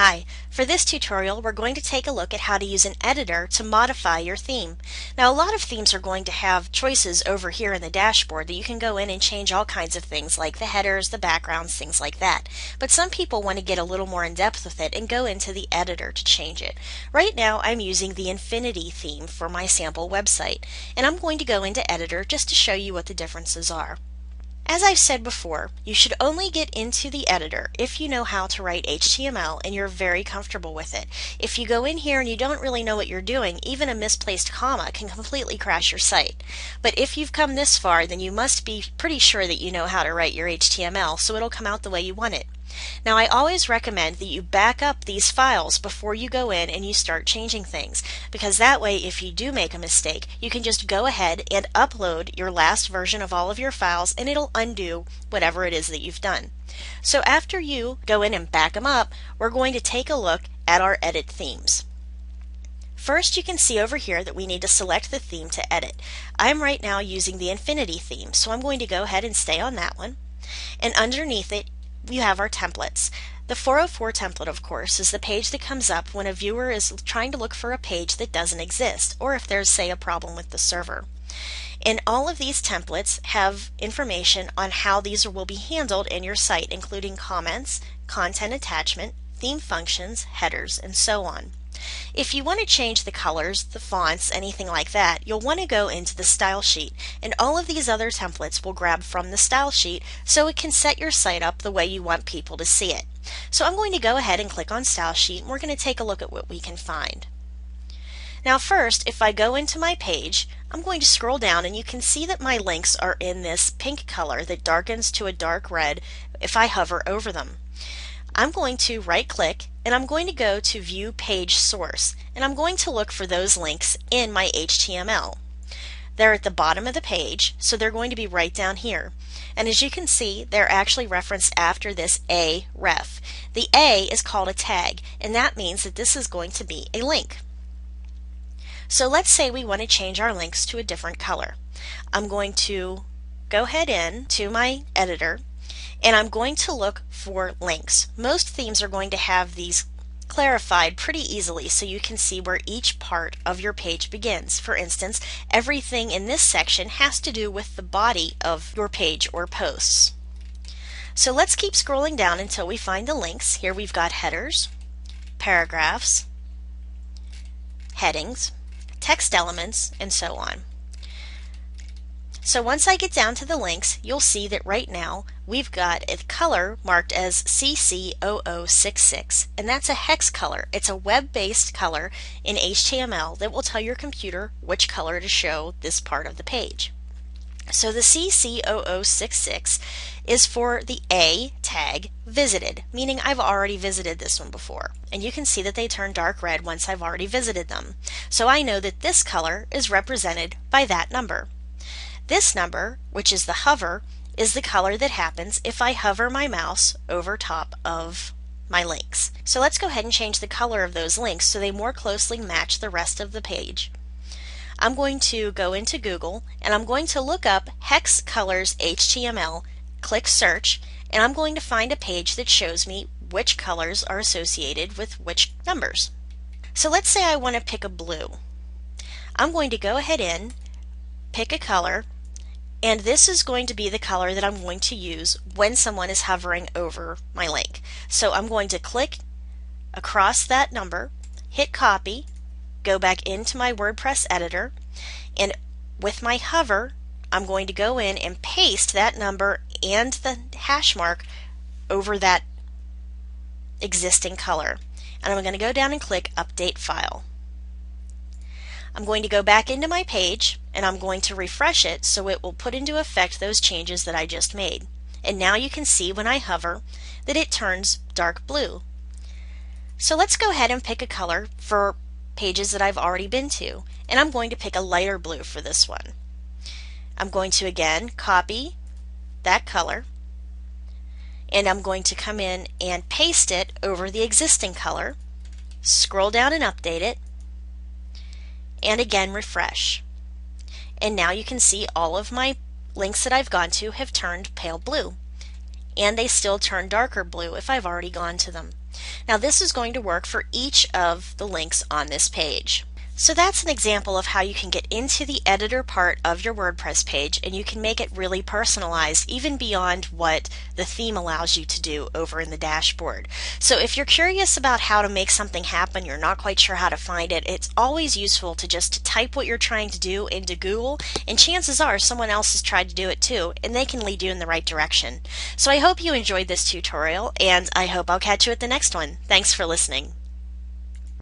Hi, for this tutorial we're going to take a look at how to use an editor to modify your theme. Now a lot of themes are going to have choices over here in the dashboard that you can go in and change all kinds of things like the headers, the backgrounds, things like that. But some people want to get a little more in depth with it and go into the editor to change it. Right now I'm using the Infinity theme for my sample website, and I'm going to go into editor just to show you what the differences are. As I've said before, you should only get into the editor if you know how to write HTML and you're very comfortable with it. If you go in here and you don't really know what you're doing, even a misplaced comma can completely crash your site. But if you've come this far, then you must be pretty sure that you know how to write your HTML, so it'll come out the way you want it. Now I always recommend that you back up these files before you go in and you start changing things, because that way if you do make a mistake you can just go ahead and upload your last version of all of your files and it'll undo whatever it is that you've done. So after you go in and back them up, we're going to take a look at our edit themes. First, you can see over here that we need to select the theme to edit. I'm right now using the Infinity theme, so I'm going to go ahead and stay on that one, and underneath it you have our templates. The 404 template, of course, is the page that comes up when a viewer is trying to look for a page that doesn't exist, or if there's, say, a problem with the server. And all of these templates have information on how these will be handled in your site, including comments, content attachment, theme functions, headers, and so on. If you want to change the colors, the fonts, anything like that, you'll want to go into the style sheet, and all of these other templates will grab from the style sheet so it can set your site up the way you want people to see it. So I'm going to go ahead and click on style sheet, and we're going to take a look at what we can find. Now first, if I go into my page, I'm going to scroll down and you can see that my links are in this pink color that darkens to a dark red if I hover over them. I'm going to right click and I'm going to go to View Page Source, and I'm going to look for those links in my HTML. They're at the bottom of the page, so they're going to be right down here. And as you can see, they're actually referenced after this A ref. The A is called a tag, and that means that this is going to be a link. So let's say we want to change our links to a different color. I'm going to go ahead in to my editor, and I'm going to look for links. Most themes are going to have these clarified pretty easily so you can see where each part of your page begins. For instance, everything in this section has to do with the body of your page or posts. So let's keep scrolling down until we find the links. Here we've got headers, paragraphs, headings, text elements, and so on. So once I get down to the links, you'll see that right now we've got a color marked as CC0066, and that's a hex color. It's a web-based color in HTML that will tell your computer which color to show this part of the page. So the CC0066 is for the A tag, visited, meaning I've already visited this one before. And you can see that they turn dark red once I've already visited them. So I know that this color is represented by that number. This number, which is the hover, is the color that happens if I hover my mouse over top of my links. So let's go ahead and change the color of those links so they more closely match the rest of the page. I'm going to go into Google and I'm going to look up hex colors HTML, click search, and I'm going to find a page that shows me which colors are associated with which numbers. So let's say I want to pick a blue. I'm going to go ahead and pick a color, and this is going to be the color that I'm going to use when someone is hovering over my link. So I'm going to click across that number, hit copy, go back into my WordPress editor, and with my hover I'm going to go in and paste that number and the hash mark over that existing color. And I'm going to go down and click Update File. I'm going to go back into my page and I'm going to refresh it so it will put into effect those changes that I just made. And now you can see when I hover that it turns dark blue. So let's go ahead and pick a color for pages that I've already been to, and I'm going to pick a lighter blue for this one. I'm going to again copy that color, and I'm going to come in and paste it over the existing color, scroll down and update it, and again refresh. And now you can see all of my links that I've gone to have turned pale blue, and they still turn darker blue if I've already gone to them. Now this is going to work for each of the links on this page. So that's an example of how you can get into the editor part of your WordPress page and you can make it really personalized, even beyond what the theme allows you to do over in the dashboard. So if you're curious about how to make something happen, you're not quite sure how to find it, it's always useful to just type what you're trying to do into Google, and chances are someone else has tried to do it too, and they can lead you in the right direction. So I hope you enjoyed this tutorial, and I hope I'll catch you at the next one. Thanks for listening.